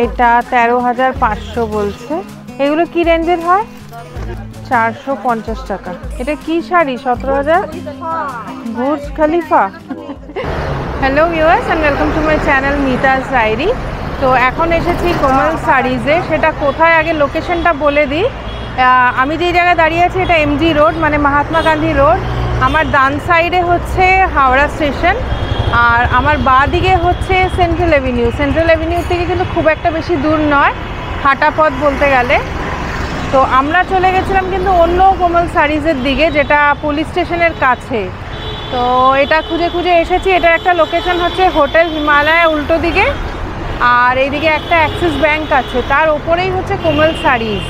এটা 13,500 বলছে। এগুলো কি রেঞ্জের হয়? 450 টাকা। এটা কি sari? 17,000? Burj Khalifa. Hello viewers and welcome to my channel Mita's diary. তো এখন এসেছি কোমল শাড়িজে। সেটা কোথায় আগে লোকেশনটা বলে দিই। আমি যে জায়গায় দাঁড়িয়ে আছি এটা এমজি রোড, মানে মহাত্মা গান্ধী রোড। আমার ডান সাইডে হচ্ছে হাওড়া স্টেশন, আর আমার বাঁ দিকে হচ্ছে সেন্ট্রাল অ্যাভিনিউ। সেন্ট্রাল অ্যাভিনিউ থেকে কিন্তু খুব একটা বেশি দূর নয়, হাঁটা পথ বলতে গেলে। তো আমরা চলে গেছিলাম কিন্তু অন্য কোমল শাড়িজের দিকে, যেটা পুলিশ স্টেশনের কাছে। তো এটা খুঁজে খুঁজে এসেছি। এটার একটা লোকেশন হচ্ছে হোটেল হিমালয়া উল্টো দিকে, আর এইদিকে একটা অ্যাক্সিস ব্যাংক আছে, তার ওপরেই হচ্ছে কোমল শাড়িজ।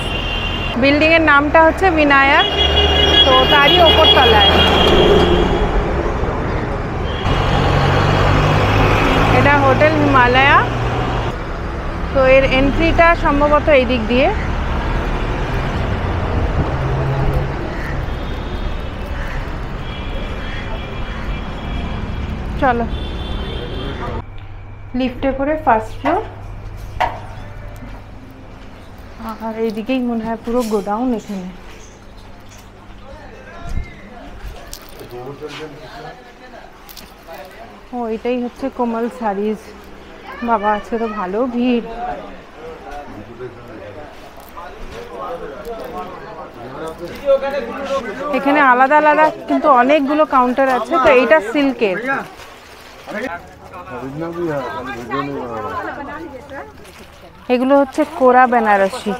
বিল্ডিংয়ের নামটা হচ্ছে বিনায়ক, তো তারই ওপর তলায়। এটা হোটেল হিমালয়া। তো এর এন্ট্রিটা সম্ভবত এই দিক দিয়ে। চলো লিফটে করে ফার্স্ট ফ্লোর, আর এইদিকেই মনে হয় পুরো গোডাউন। এখানে ও এটাই হচ্ছে কোমল শাড়িজ। বাবা আছে তো ভালো ভিড়। এখানে আলাদা আলাদা কিন্তু অনেকগুলো কাউন্টার আছে। তো এইটা সিল্কের। এগুলো হচ্ছে কোরা বেনারসি।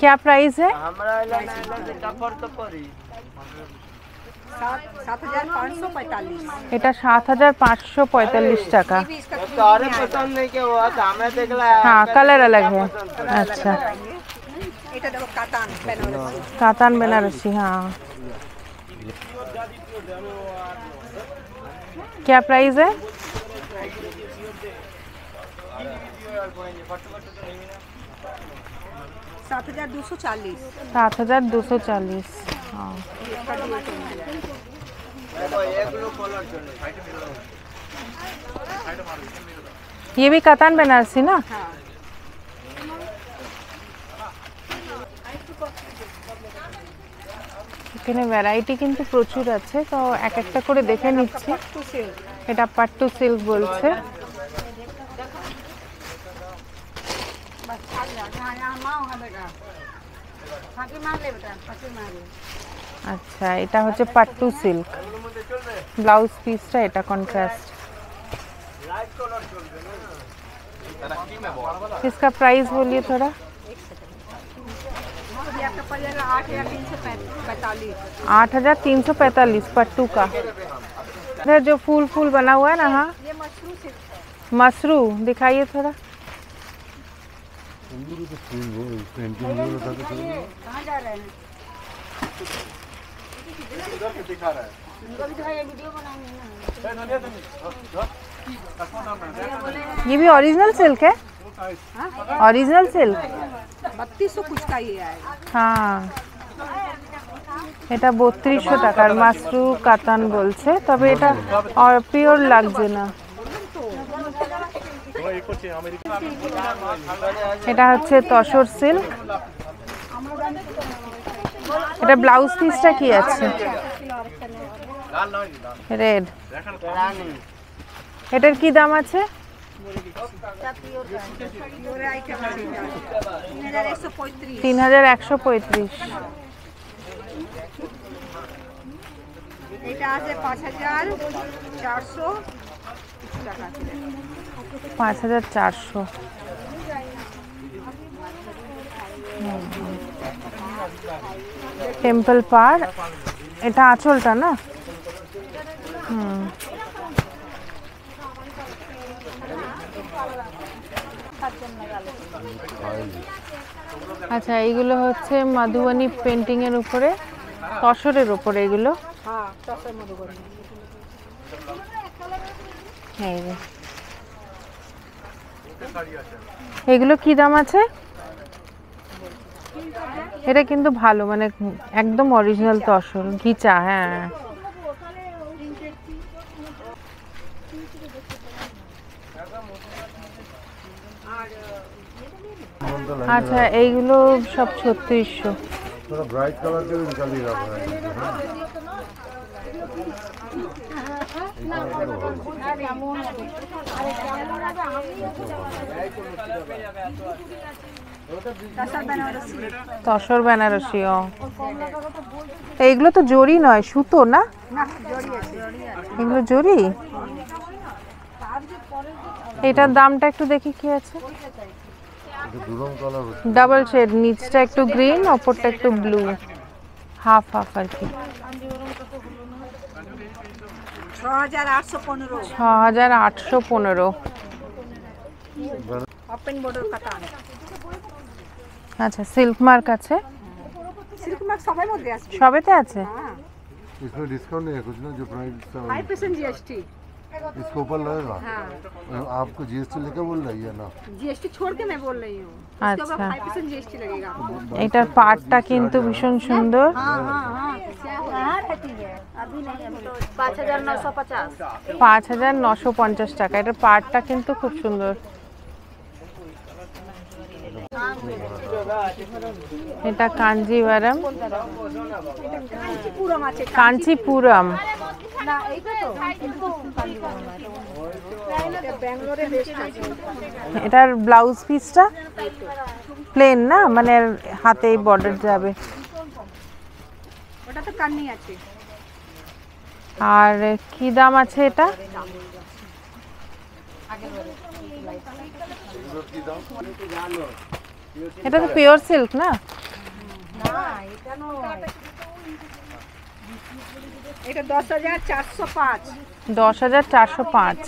क्या प्राइस है? এটা 7,545 টাকা। हाँ कलर अलग है। अच्छा कातान बनारसी। हाँ क्या प्राइस है? $7,240। हाँ ये भी कातान बनारसी ना? এখানে ভ্যারাইটি কিন্তু প্রচুর আছে, তো এক একটা করে দেখে নিচ্ছি। এটা পাট্টু সিল্ক বলছে। আচ্ছা এটা হচ্ছে পাট্টু সিল্ক। ব্লাউজ পিসটা এটা কন্ট্রাস্ট। इसका प्राइस बोलिए थोड़ा। 8,345 पट्टू का। इधर जो फूल फूल बना हुआ है ना, हाँ मशरू दिखाइए थोड़ा। ये भी ओरिजिनल सिल्क है? ओरिजिनल सिल्क 3200 कुछ का ये आएगा। हाँ এটা 3200 টাকার মাশরু কাতান বলছে, তবে এটা পিওর লাগছে না। এটা হচ্ছে তসর সিল্ক। এটা ব্লাউজ পিসটা কি আছে? রেড। এটার কি দাম আছে? 3,135। এটা আছে 5,400 টাকা। 5,400। টেম্পল পাড়। এটা আঁচলটা না? হুম আচ্ছা এইগুলো হচ্ছে মধুবনী পেন্টিং এর উপরে, তসরের উপরে এগুলো। হ্যাঁ তসর মধুবনী। এগুলো কি দাম আছে? এটা কিন্তু ভালো, মানে একদম অরিজিনাল তসর ঘিচা। হ্যাঁ আচ্ছা এইগুলো সব 3600। थोड़ा ब्राइट कलर के भी निकाल ही रहा है তসর বেনারসি। ও এইগুলো তো জরি নয়, সুতো না? এগুলো জরি। এটার দামটা একটু দেখি কি আছে। দুরকম কালার হচ্ছে, ডাবল শেড, নিচটা একটু গ্রিন, ওপরটা একটু ব্লু, হাফ হাফ আর কি। 6815 6815। ओपन बॉर्डर কাতান। আচ্ছা সিল্ক মার্ক আছে, সিল্ক মার্ক সবাই মধ্যে আসবে। সবেতে আছে। হ্যাঁ इसमें डिस्काउंट नहीं है कुछ ना, जो प्राइस 5% जीएसटी। इसके ऊपर लगेगा। हाँ आपको जीएसटी लेकर बोल रही है ना? जीएसटी छोड़ के मैं बोल रही हूँ। अच्छा। 5% जीएसटी लगेगा आपको। এটার পাড়টা কিন্তু ভীষণ সুন্দর। हाँ हाँ हाँ कहाँ रहती है? अभी नहीं, अभी तो 5950। 5950 টাকা। এটার পাড়টা কিন্তু খুব সুন্দর। এটা কাঞ্জিভারাম। কাঞ্চিপুরম আছে। কাঞ্চিপুরম। না এইটা তো এটা ব্যাঙ্গালোরে বেস্ট আছে। এটার ব্লাউজ পিসটা প্লেন না, মানে হাতেই বর্ডার যাবে। ওটা তো কান্নি আছে। আর কি দাম আছে এটা? এটা তো পিওর সিল্ক না? এটা 10405। 10405।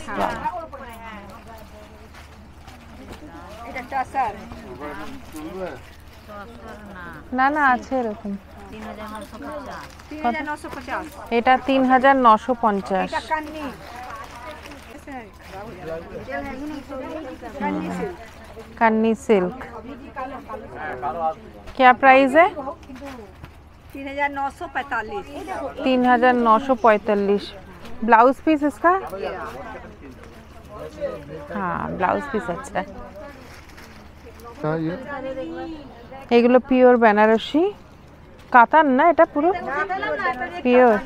এটা টাসার। না না আছে এরকম। 3950। এটা 3950। এটা কান্নি। কান্নি সিল্ক। कन्नी सिल्क। क्या प्राइस है? 3945। 3945। ब्लाउज पीस इसका? हाँ ब्लाउज पीस अच्छा। हाँ ये এগুলো পিওর বেনারসি কাতান না? এটা পুরো পিওর।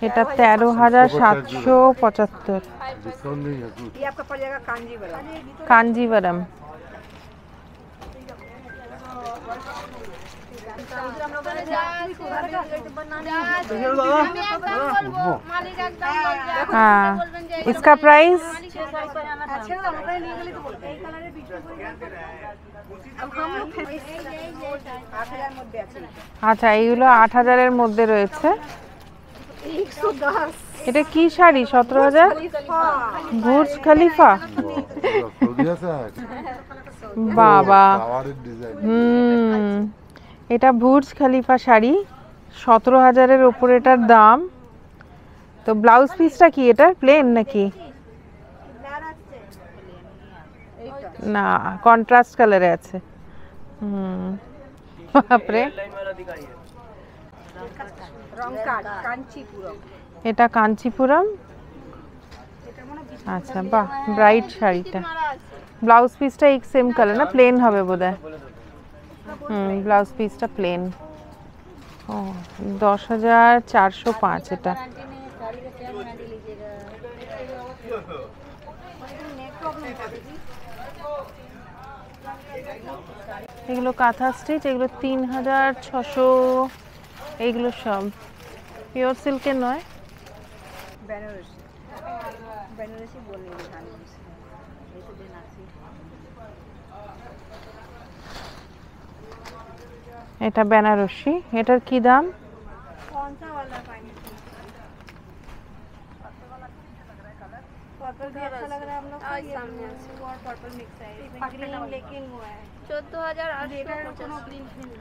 এটা 13775। डिस्काउंट नहीं है कुछ। ये आपका पड़ जाएगा कांजीवरम। कांजीवरम। हाँ इसका प्राइस? আচ্ছা এইগুলো 8000 এর মধ্যে রয়েছে। 110। এটা কি শাড়ি? 17000। Burj Khalifa. सऊदीया से है। বাবা। हमारे डिजाइन। এটা বুর্জ খলিফা শাড়ি, 17000 এর উপর এটার দাম। তো ব্লাউজ পিসটা কি এটা প্লেন নাকি? না কন্ট্রাস্ট কালারে আছে। বাপরে। রংকার কাঞ্চিপুরম। এটা কাঞ্চিপুরম। আচ্ছা বাহ ব্রাইট শাড়িটা। ব্লাউজ পিসটা এক সেম কালার না? প্লেন হবে বোধহয়। ব্লাউজ পিসটা প্লেন। ও 10405 এটা। এগুলো কাঁথা স্টিচ, এগুলো 3600। এইগুলো সব পিওর সিল্কের নয়। বেনারসি। বেনারসি বলে জানি। এই তো বেনারসি। এটা বেনারসি। এটার কি দাম? कौन सा वाला पानी? पर्पल भी अच्छा लग रहा है हम लोग को। ये सामने और पर्पल मिक्स है। ग्रीन लेकिन वो है 14885।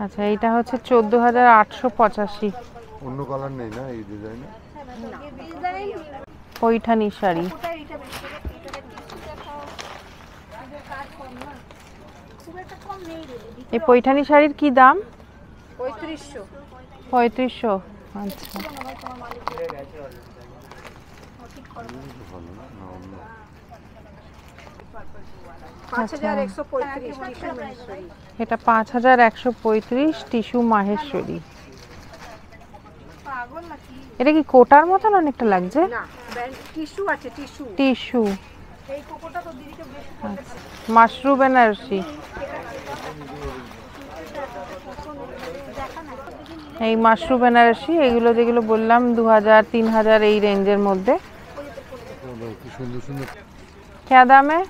আচ্ছা এইটা হচ্ছে 14885। অন্য কালার নেই না এই ডিজাইনে? পৈঠানি শাড়ি। এই পৈঠানি শাড়ির কি দাম? 3500। 3500। আচ্ছা এটা 5135 টিস্যু মাহেশ্বরী। এটা কি কোটার মতন অনেকটা লাগছে? টিস্যু। মাশরু বেনারসি। এই মাশরু বেনারসি, এগুলো যেগুলো বললাম 2000-3000 এই রেঞ্জের মধ্যে। কি সুন্দর সুন্দর। क्या दाम है?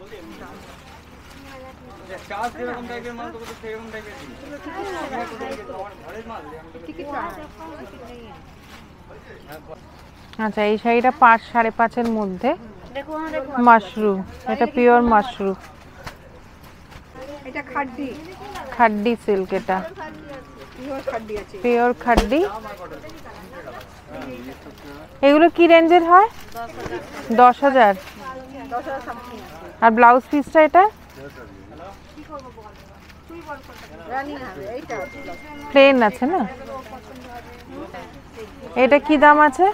আচ্ছা, এই শাড়িটা 5-5.5 মধ্যে। মাশরু, এটা পিওর মাশরু। এটা খাড্ডি, খাড্ডি সিল্ক, এটা পিওর খাড্ডি আছে। পিওর খাড্ডি। এগুলো কি রেঞ্জের হয়? 10,000। আর ব্লাউজ পিসটা এটা প্লেন আছে না? এটা কি দাম আছে?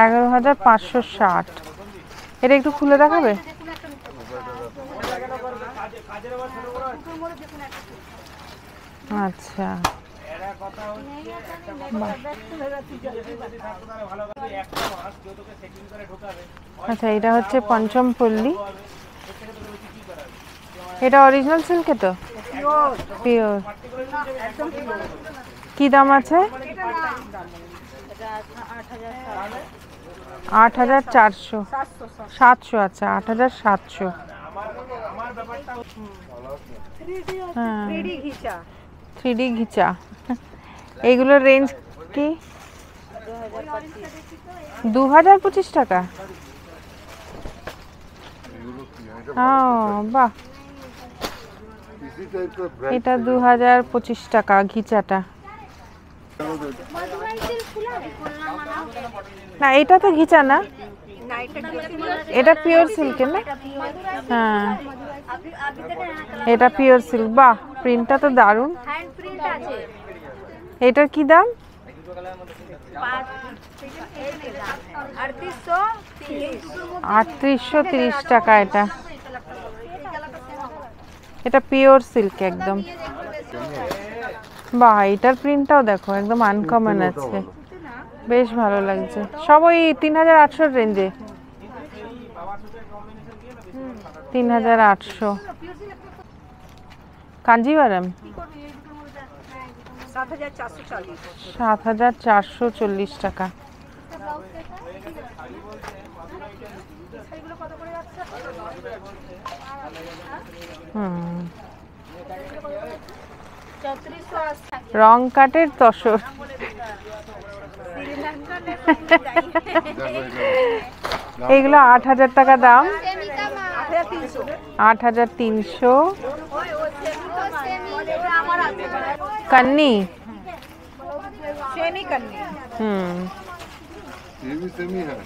11,560। এটা একটু খুলে দেখাবে? আচ্ছা, আচ্ছা, এটা হচ্ছে পঞ্চম পল্লী। এটা অরিজিনাল সিল্কে তো? পিওর। কি দাম আছে? 8,400। 700। আচ্ছা, 8,700। হ্যাঁ, 3D ঘিচা। এইগুলোর রেঞ্জ কি? 2025 টাকা। বাহ, এটা 2025 টাকা ঘিচাটা। না, এটা তো ঘিচা না, এটা পিওর সিল্কের না? হ্যাঁ, এটা পিওর সিল্ক। বাহ, প্রিন্টটা তো দারুণ। এটার কি দাম? 3830 টাকা। এটা এটা পিওর সিল্ক একদম। বাহ, এটার প্রিন্টটাও দেখো, একদম আনকমন আছে, বেশ ভালো লাগছে। সব ওই 3800 রেঞ্জে। 3800। কাঞ্জিভারাম 7,440 টাকা। রং কাটের তসর। এগুলো 8,000 টাকা দাম। 8,300। कन्नी। सेमी कन्नी। ये भी सेमी है।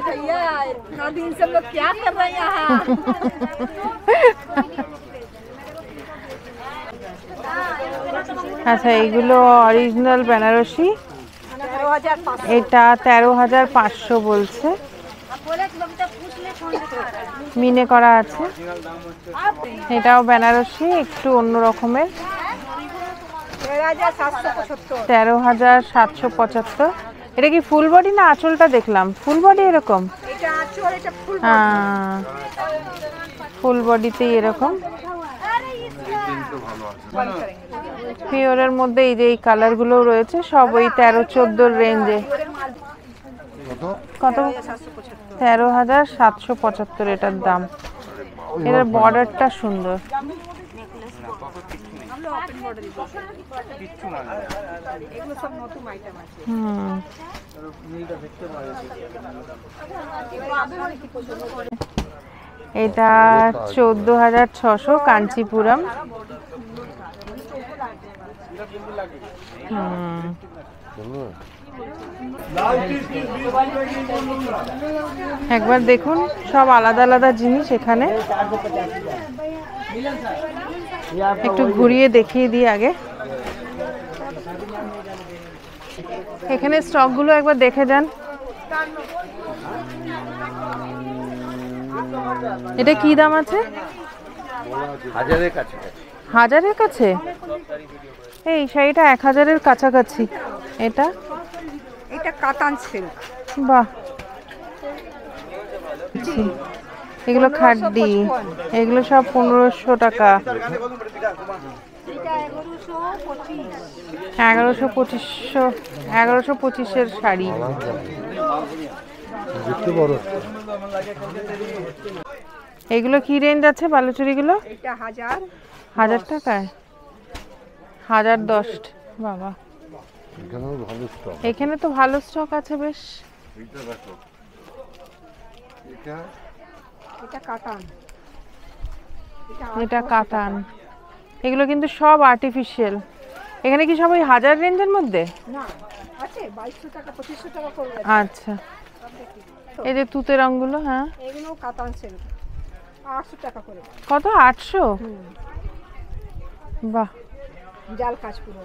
भैया इतना दिन से लोग क्या कर रहे हैं यहाँ? আচ্ছা, এইগুলো অরিজিনাল বেনারসি। এটা 13,500 বলছে। মিনে করা আছে। এটাও বেনারসি, একটু অন্য রকমের। 13,775। এটা কি ফুল বডি না আঁচলটা দেখলাম? ফুল বডি এরকম। হ্যাঁ, ফুল বডিতেই এরকম। পিওরের মধ্যে এই যে এই কালারগুলো রয়েছে, সব ওই 13-14 রেঞ্জে। কত? 13,775 এটার দাম। এটার বর্ডারটা সুন্দর। এটা 14,600 কাঞ্চিপুরম। একবার দেখুন, সব আলাদা আলাদা জিনিস এখানে। একটু ঘুরিয়ে দেখিয়ে দিই আগে। এখানে স্টকগুলো একবার দেখে যান। এটা কি দাম আছে? 1000-এর কাছে। 1000-এর কাছে? এই শাড়িটা 1000-এর কাছাকাছি। এটা এটা কাতান সিল্ক। বাহ, এগুলো খাড্ডি, এগুলো সব 1500 টাকা। এটা 1125। 1125-এর শাড়ি। দেখতে বড়। এগুলো কি রেঞ্জ আছে বালুচুরিগুলো? এটা 1000। 1000 টাকায়? 1010। বাবা, এখানেও ভালো স্টক। এখানে তো ভালো স্টক আছে বেশ। এইটা দেখো, এটা এটা কাতান। এটা কাতান। এগুলো কিন্তু সব আর্টিফিশিয়াল। এখানে কি সব ওই 1000 রেঞ্জের মধ্যে? না, আছে 2200 টাকা 2500 টাকা করে। আচ্ছা, এই যে তুতে রঙগুলো, হ্যাঁ এগুলো কাতান সিল্ক 800 টাকা করে। কত? 800? বাহ, জাল কাজ পুরো।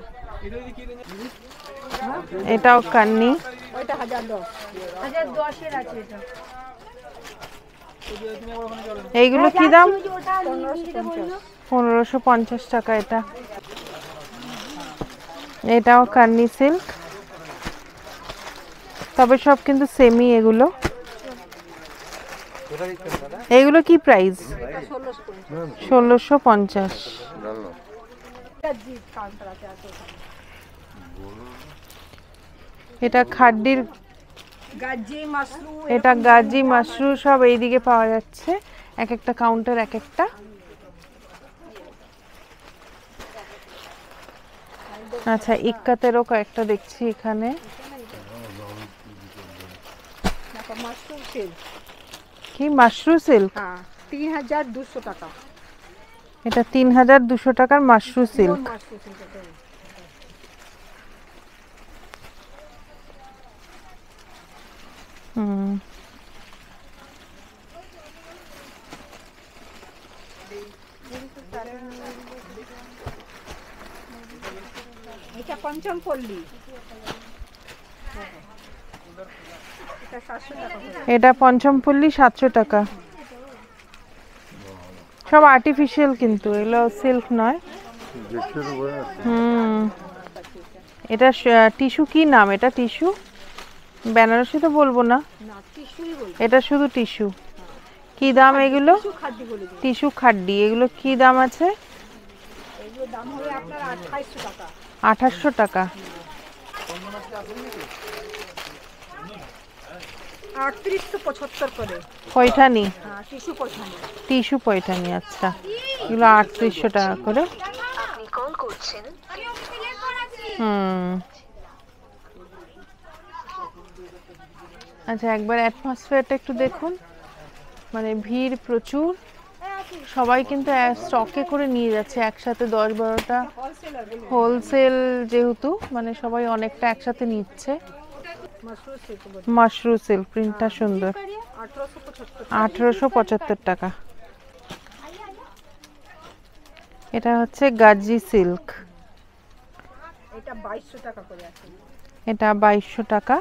এটাও কান্নি। ওইটা 1010। 1010 এর আছে এটা। এইগুলো কি দাম? 1550। 1550 টাকা এটা। এটাও কান্নি সিল্ক, তবে সব কিন্তু সেমি এগুলো। এগুলো কি প্রাইস? 1650। ভালো। এটা খাড্ডির, গাজি মাশরুম। এটা গাজি মাশরুম সব এইদিকে পাওয়া যাচ্ছে। এক একটা কাউন্টার এক একটা। আচ্ছা, ইক্কাতেরও কয়েকটা দেখছি এখানে। Mushroom silk. কি মাশরুম সিল্ক? হ্যাঁ, 3200 টাকা। এটা 3200 টাকার মাশরুম সিল্ক। মাশরুম সিল্ক এটা। হুম, এটা পঞ্চমপল্লী। এটা 700 টাকা করে। এটা পঞ্চমপল্লী 700 টাকা। সব আর্টিফিশিয়াল কিন্তু, এগুলো সিল্ক নয়। দেখতে তো বোঝা যাচ্ছে। হুম, এটা টিস্যু। কি নাম এটা? টিস্যু বেনারসি তো বলবো না, না, টিস্যুই বলি। এটা শুধু টিস্যু। কি দাম এগুলো? টিস্যু খাদ্য বলে দিই। টিস্যু খাড্ডি। এগুলো কি দাম আছে? এগুলো দাম হবে আপনার 2800 টাকা। 2800 টাকা। 3875 করে। পয়ঠানি, হ্যাঁ, টিস্যু পছন্দ। টিস্যু পয়ঠানি। আচ্ছা, এগুলো 3800 টাকা করে। আপনি কল করছেন। হুম, আচ্ছা, একবার অ্যাটমসফিয়ারটা একটু দেখুন। মানে ভিড় প্রচুর, সবাই কিন্তু স্টকে করে নিয়ে যাচ্ছে একসাথে 10-12টা। হোলসেল যেহেতু, মানে সবাই অনেকটা একসাথে নিচ্ছে। মাশরুম সিল্ক বলে। মাশরুম সিল্ক, প্রিন্টটা সুন্দর। 1875। 1875 টাকা। এটা হচ্ছে গাজি সিল্ক। এটা 2200 টাকা করে আছে। এটা 2200 টাকা।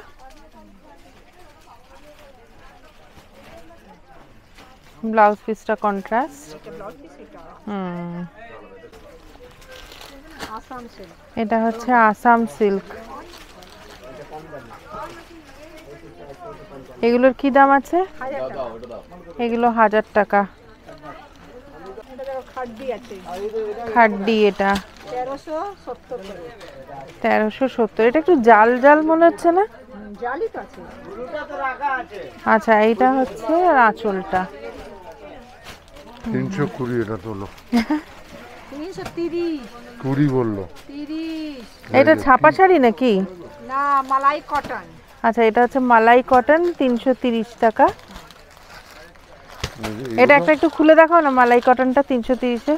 ব্লাউজ পিসটা কন্ট্রাস্ট। এটা ব্লাউজ পিস এটা। হুম, আসাম সিল্ক। এটা হচ্ছে আসাম সিল্ক। এগুলোর কি দাম আছে? 1000 টাকা। এগুলো 1000 টাকা। এটা দেখো খাদ্যি আছে। খাড্ডি, এটা 1370 করে। 1370। এটা একটু জাল জাল মনে হচ্ছে না? জালি তো আছে। আচ্ছা, এইটা হচ্ছে আঁচলটা। 320 এটা তোলো। 330। 20 বললো। 30। এটা ছাপা শাড়ি নাকি? না, মালাই কটন। আচ্ছা, এটা হচ্ছে মালাই কটন, 330 টাকা। এটা একটা একটু খুলে দেখাও না, মালাই কটনটা 330-এ।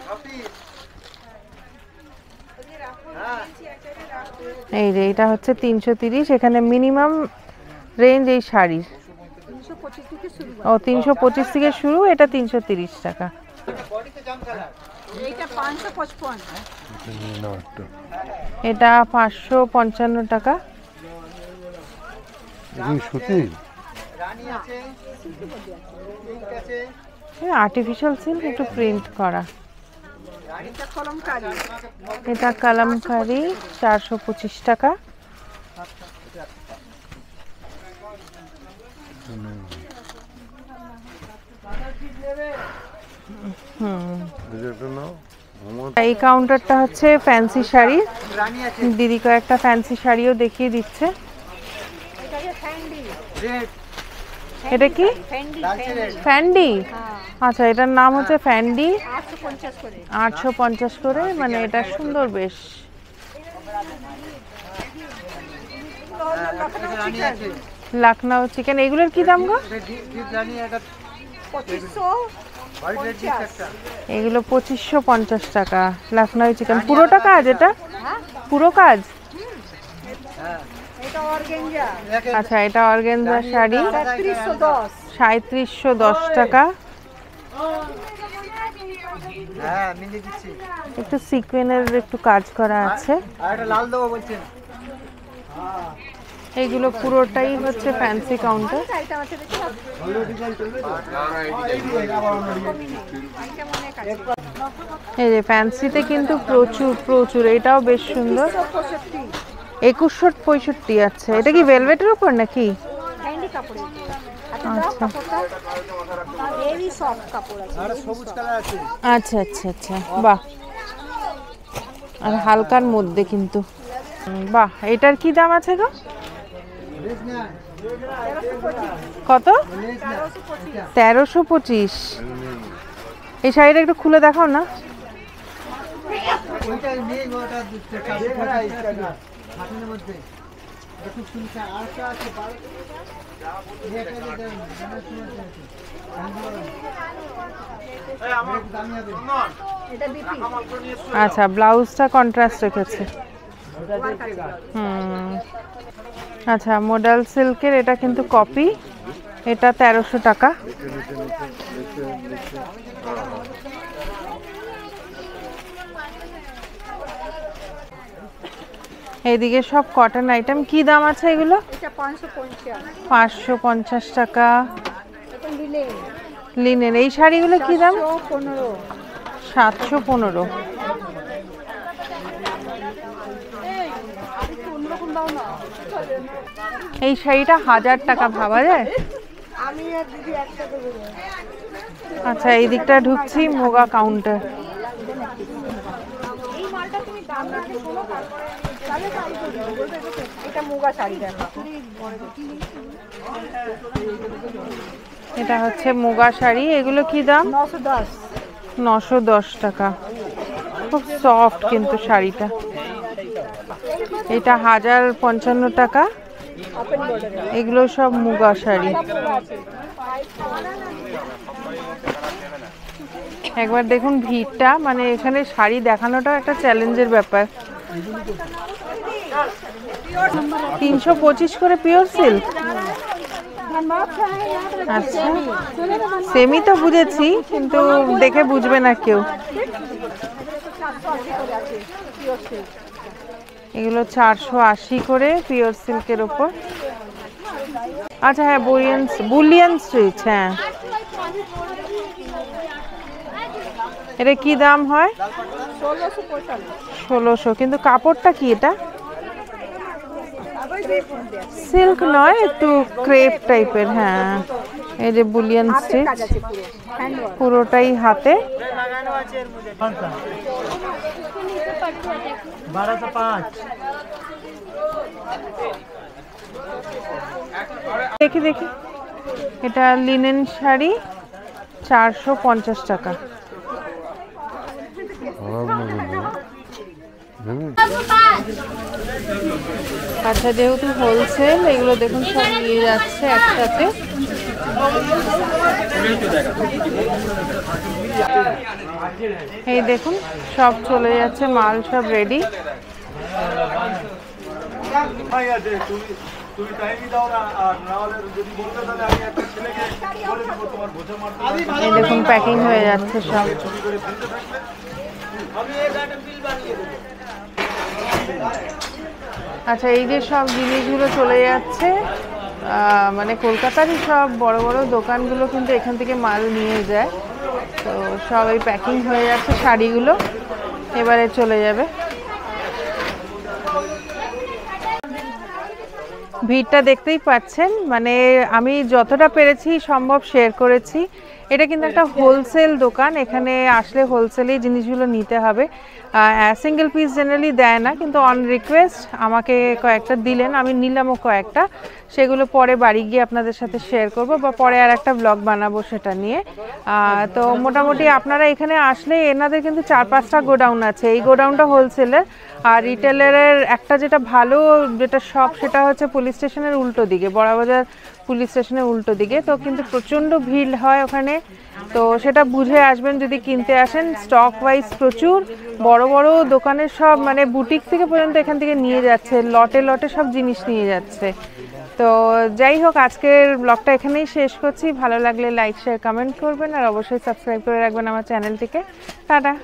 এই যে এটা হচ্ছে 330। এখানে মিনিমাম রেঞ্জ এই শাড়ির। 325 থেকে শুরু। ও, 325 থেকে শুরু। এটা 330 টাকা। এইটা 555। এটা নিয়ে নাও একটা। এটা 555 টাকা। এগুলো সুতি? আর্টিফিশিয়াল সিল্ক একটু প্রিন্ট করা। এটা কালামকারি 425 টাকা। এটা নাও। এই কাউন্টারটা হচ্ছে ফ্যান্সি শাড়ি। দিদি কয়েকটা ফ্যান্সি শাড়িও দেখিয়ে দিচ্ছে। এটা কি ফ্যান্ডি? আচ্ছা, এটার নাম হচ্ছে ফ্যান্ডি। 850 করে, মানে এটা সুন্দর বেশ। লখনৌ চিকেন, এগুলোর কি দাম গো? এগুলো 2550 টাকা। লখনৌ চিকেন পুরোটা কাজ? এটা পুরো কাজ? আচ্ছা, এটা অর্গানজা শাড়ি 3710 টাকা। একটু সিকোয়েনের একটু কাজ করা আছে। এগুলো পুরোটাই হচ্ছে ফ্যান্সি কাউন্টার। এই যে ফ্যান্সিতে কিন্তু প্রচুর প্রচুর, এটাও বেশ সুন্দর। 2165 আছে। এটা কি ভেলভেটের উপর নাকি? আচ্ছা আচ্ছা আচ্ছা আচ্ছা, বাহ, আর হালকার মধ্যে কিন্তু। বাহ, এটার কি দাম আছে গো? কত? 1325। এই শাড়িটা একটু খুলে দেখাও না। আচ্ছা, ব্লাউজটা কন্ট্রাস্ট রেখেছে। আচ্ছা, মডেল সিল্কের এটা কিন্তু কপি। এটা 1300 টাকা। এইদিকে সব কটন আইটেম। কি দাম আছে এগুলো? 550 টাকা। লিনেন। এই শাড়িগুলো কি দাম? 715। এই শাড়িটা 1000 টাকা, ভাবা যায়? আচ্ছা, এই দিকটা ঢুকছি, মোগা কাউন্টার। এটা হচ্ছে মুগা শাড়ি। এগুলো কি দাম? 910 টাকা। খুব সফট কিন্তু শাড়িটা। এটা 1055 টাকা। এগুলো সব মুগা শাড়ি। একবার দেখুন ভিড়টা, মানে এখানে শাড়ি দেখানোটা একটা চ্যালেঞ্জের ব্যাপার। 325 করে পিওর সিল্ক। আচ্ছা, সেমি তো বুঝেছি, কিন্তু দেখে বুঝবে না কেউ। এগুলো 480 করে পিওর সিল্কের উপর। আচ্ছা হ্যাঁ, বুলিয়ান স্ট্রিচ। হ্যাঁ, এটা কি দাম হয়? 1600। কিন্তু কাপড়টা কি? এটা সিল্ক নয়, একটু ক্রেপ টাইপের। হ্যাঁ, এই যে বুলিয়ান স্টিচ, পুরোটাই হাতে। 1205। দেখি দেখি, এটা লিনেন শাড়ি 450 টাকা। আচ্ছা, যেহেতু হোলসেল, এগুলো দেখুন সব নিয়ে যাচ্ছে একসাথে। এই দেখুন সব চলে যাচ্ছে, মাল সব রেডি। এই দেখুন প্যাকিং হয়ে যাচ্ছে সব। আচ্ছা, এই যে সব জিনিসগুলো চলে যাচ্ছে মানে কলকাতারই সব বড় বড় দোকানগুলো কিন্তু এখান থেকে মাল নিয়ে যায়। তো সব এই প্যাকিং হয়ে যাচ্ছে শাড়িগুলো, এবারে চলে যাবে। ভিড়টা দেখতেই পাচ্ছেন, মানে আমি যতটা পেরেছি সম্ভব শেয়ার করেছি। এটা কিন্তু একটা হোলসেল দোকান, এখানে আসলে হোলসেলেই জিনিসগুলো নিতে হবে। সিঙ্গেল পিস জেনারেলি দেয় না, কিন্তু অন রিকোয়েস্ট আমাকে কয়েকটা দিলেন, আমি নিলামও কয়েকটা। সেগুলো পরে বাড়ি গিয়ে আপনাদের সাথে শেয়ার করব, বা পরে আর একটা ব্লগ বানাবো সেটা নিয়ে। তো মোটামুটি আপনারা এখানে আসলে এনাদের কিন্তু 4-5টা গোডাউন আছে। এই গোডাউনটা হোলসেলের, আর রিটেলারের একটা যেটা ভালো যেটা শপ সেটা হচ্ছে পুলিশ স্টেশনের উল্টো দিকে, বড়াবাজার পুলিশ স্টেশনের উল্টো দিকে। তো কিন্তু প্রচণ্ড ভিড় হয় ওখানে, তো সেটা বুঝে আসবেন যদি কিনতে আসেন। স্টক ওয়াইজ প্রচুর বড় বড় দোকানের সব মানে বুটিক থেকে পর্যন্ত এখান থেকে নিয়ে যাচ্ছে, লটে লটে সব জিনিস নিয়ে যাচ্ছে। তো যাই হোক, আজকের ব্লগটা এখানেই শেষ করছি। ভালো লাগলে লাইক শেয়ার কমেন্ট করবেন, আর অবশ্যই সাবস্ক্রাইব করে রাখবেন আমার চ্যানেলটিকে। টাটা।